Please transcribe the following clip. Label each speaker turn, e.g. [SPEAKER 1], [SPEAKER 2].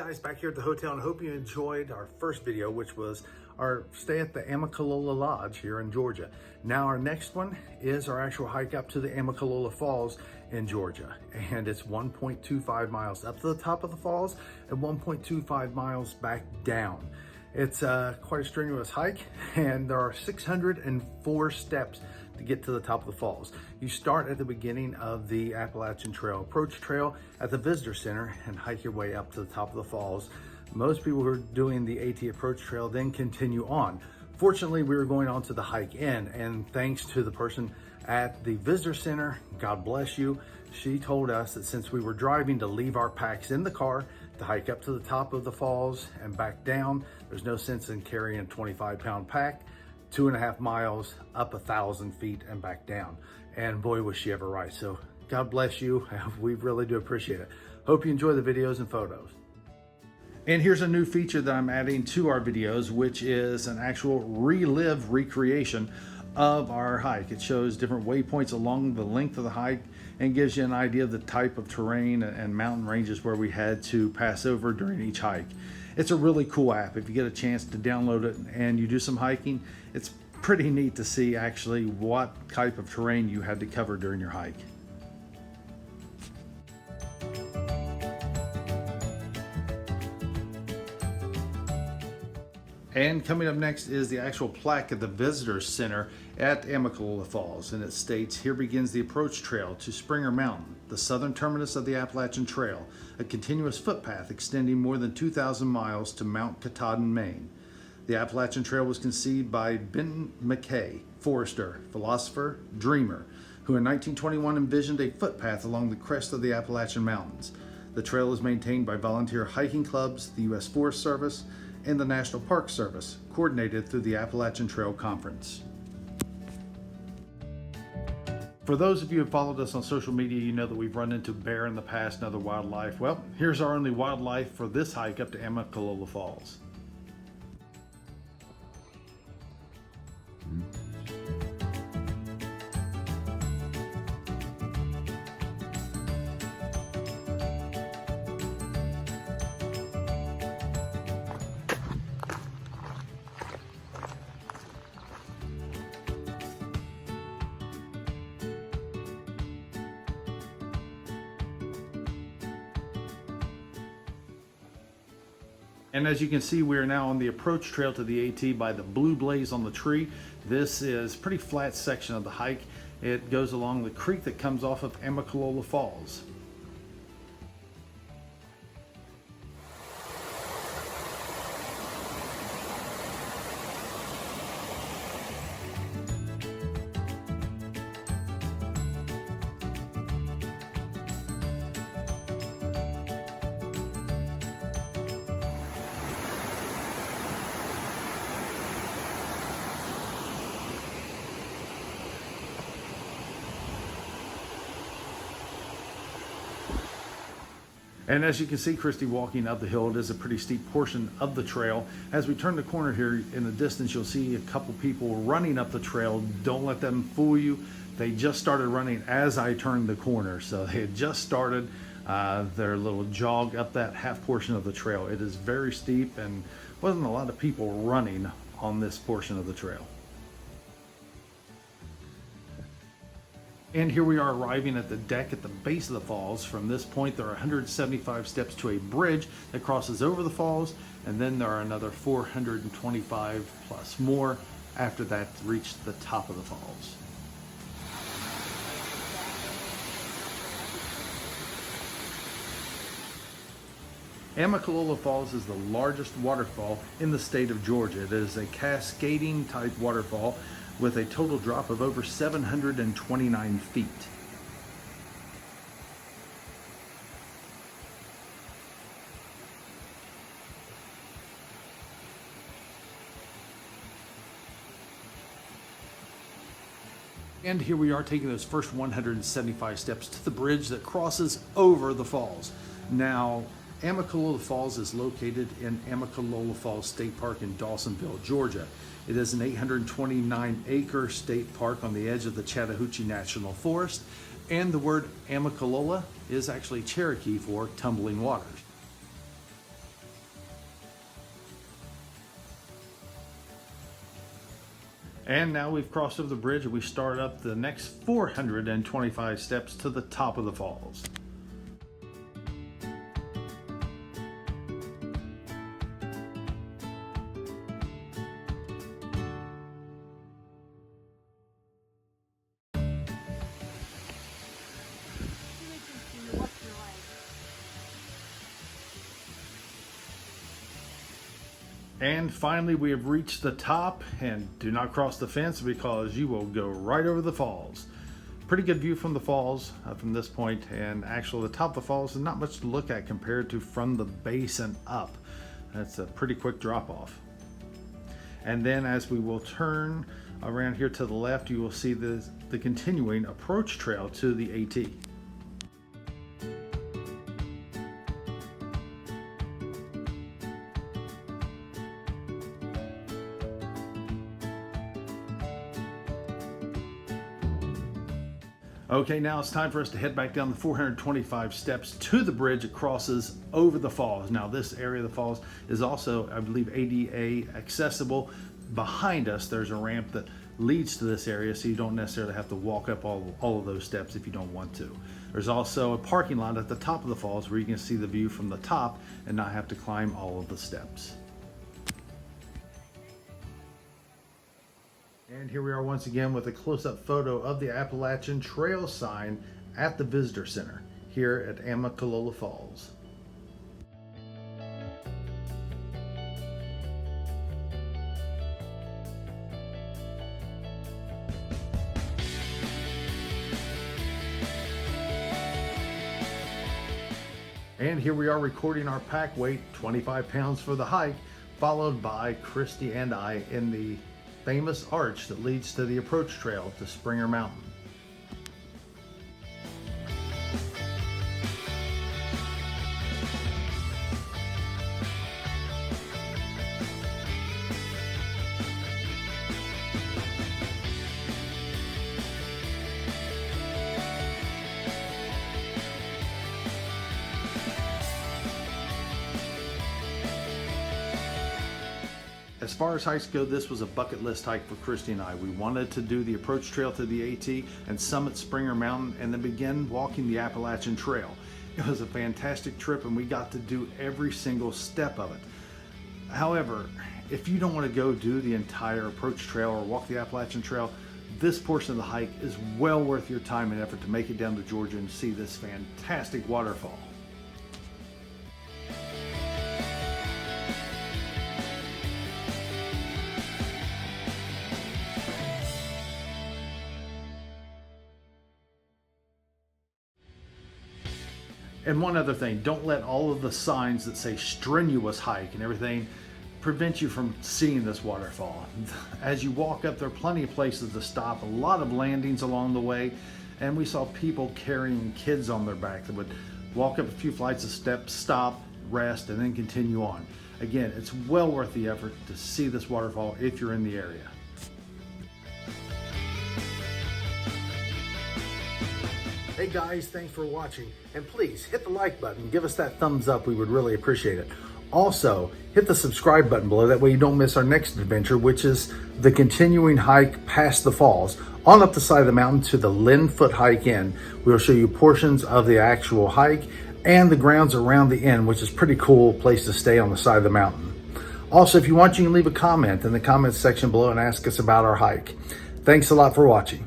[SPEAKER 1] guys, back here at the hotel, and hope you enjoyed our first video, which was our stay at the Amicalola Lodge here in Georgia. Now our next one is our actual hike up to the Amicalola Falls in Georgia, and it's 1.25 miles up to the top of the falls and 1.25 miles back down. It's quite a strenuous hike, and there are 604 steps to get to the top of the falls. You start at the beginning of the Appalachian Trail approach trail at the visitor center and hike your way up to the top of the falls. Most people who are doing the AT approach trail then continue on. Fortunately, we were going on to the hike in, and thanks to the person at the visitor center, God bless you, she told us that since we were driving to leave our packs in the car to hike up to the top of the falls and back down, there's no sense in carrying a 25-pound pack 2.5 miles up 1,000 feet and back down. And boy, was she ever right. So God bless you. We really do appreciate it. Hope you enjoy the videos and photos. And here's a new feature that I'm adding to our videos, which is an actual recreation of our hike. It shows different waypoints along the length of the hike and gives you an idea of the type of terrain and mountain ranges where we had to pass over during each hike. It's a really cool app. If you get a chance to download it and you do some hiking, it's pretty neat to see actually what type of terrain you had to cover during your hike. And coming up next is the actual plaque at the Visitor Center at Amicalola Falls, and it states, "Here begins the approach trail to Springer Mountain, the southern terminus of the Appalachian Trail, a continuous footpath extending more than 2,000 miles to Mount Katahdin, Maine. The Appalachian Trail was conceived by Benton McKay, forester, philosopher, dreamer, who in 1921 envisioned a footpath along the crest of the Appalachian Mountains. The trail is maintained by volunteer hiking clubs, the U.S. Forest Service, and the National Park Service, coordinated through the Appalachian Trail Conference." For those of you who have followed us on social media, you know that we've run into bear in the past and other wildlife. Well, here's our only wildlife for this hike up to Amicalola Falls. And as you can see, we are now on the approach trail to the AT by the blue blaze on the tree. This is a pretty flat section of the hike. It goes along the creek that comes off of Amicalola Falls. And as you can see, Christy, walking up the hill, it is a pretty steep portion of the trail. As we turn the corner here in the distance, you'll see a couple people running up the trail. Don't let them fool you. They just started running as I turned the corner. So they had just started their little jog up that half portion of the trail. It is very steep and wasn't a lot of people running on this portion of the trail. And here we are arriving at the deck at the base of the falls. From this point, there are 175 steps to a bridge that crosses over the falls, and then there are another 425 plus more after that to reach the top of the falls. Amicalola Falls is the largest waterfall in the state of Georgia. It is a cascading type waterfall with a total drop of over 729 feet. And here we are taking those first 175 steps to the bridge that crosses over the falls. Now, Amicalola Falls is located in Amicalola Falls State Park in Dawsonville, Georgia. It is an 829-acre state park on the edge of the Chattahoochee National Forest, and the word Amicalola is actually Cherokee for tumbling waters. And now we've crossed over the bridge and we start up the next 425 steps to the top of the falls. And finally, we have reached the top, and do not cross the fence because you will go right over the falls. Pretty good view from the falls from this point, and actually the top of the falls is not much to look at compared to from the base and up. That's a pretty quick drop off. And then as we will turn around here to the left, you will see the continuing approach trail to the AT. Okay, now it's time for us to head back down the 425 steps to the bridge that crosses over the falls. Now this area of the falls is also, I believe, ADA accessible. Behind us, there's a ramp that leads to this area, so you don't necessarily have to walk up all of those steps if you don't want to. There's also a parking lot at the top of the falls where you can see the view from the top and not have to climb all of the steps. And here we are once again with a close-up photo of the Appalachian Trail sign at the Visitor Center here at Amicalola Falls. And here we are recording our pack weight, 25 pounds for the hike, followed by Christy and I in the famous arch that leads to the approach trail to Springer Mountain. As far as hikes go, this was a bucket list hike for Christy and I. We wanted to do the approach trail to the AT and summit Springer Mountain and then begin walking the Appalachian Trail. It was a fantastic trip and we got to do every single step of it. However, if you don't want to go do the entire approach trail or walk the Appalachian Trail, this portion of the hike is well worth your time and effort to make it down to Georgia and see this fantastic waterfall. And one other thing, don't let all of the signs that say strenuous hike and everything prevent you from seeing this waterfall. As you walk up, there are plenty of places to stop, a lot of landings along the way, and we saw people carrying kids on their back that would walk up a few flights of steps, stop, rest, and then continue on. Again, it's well worth the effort to see this waterfall if you're in the area. Hey guys, thanks for watching, and please hit the like button, give us that thumbs up, we would really appreciate it. Also, hit the subscribe button below, that way you don't miss our next adventure, which is the continuing hike past the falls, on up the side of the mountain to the Len Foot Hike Inn. We'll show you portions of the actual hike and the grounds around the inn, which is a pretty cool place to stay on the side of the mountain. Also, if you want, you can leave a comment in the comments section below and ask us about our hike. Thanks a lot for watching.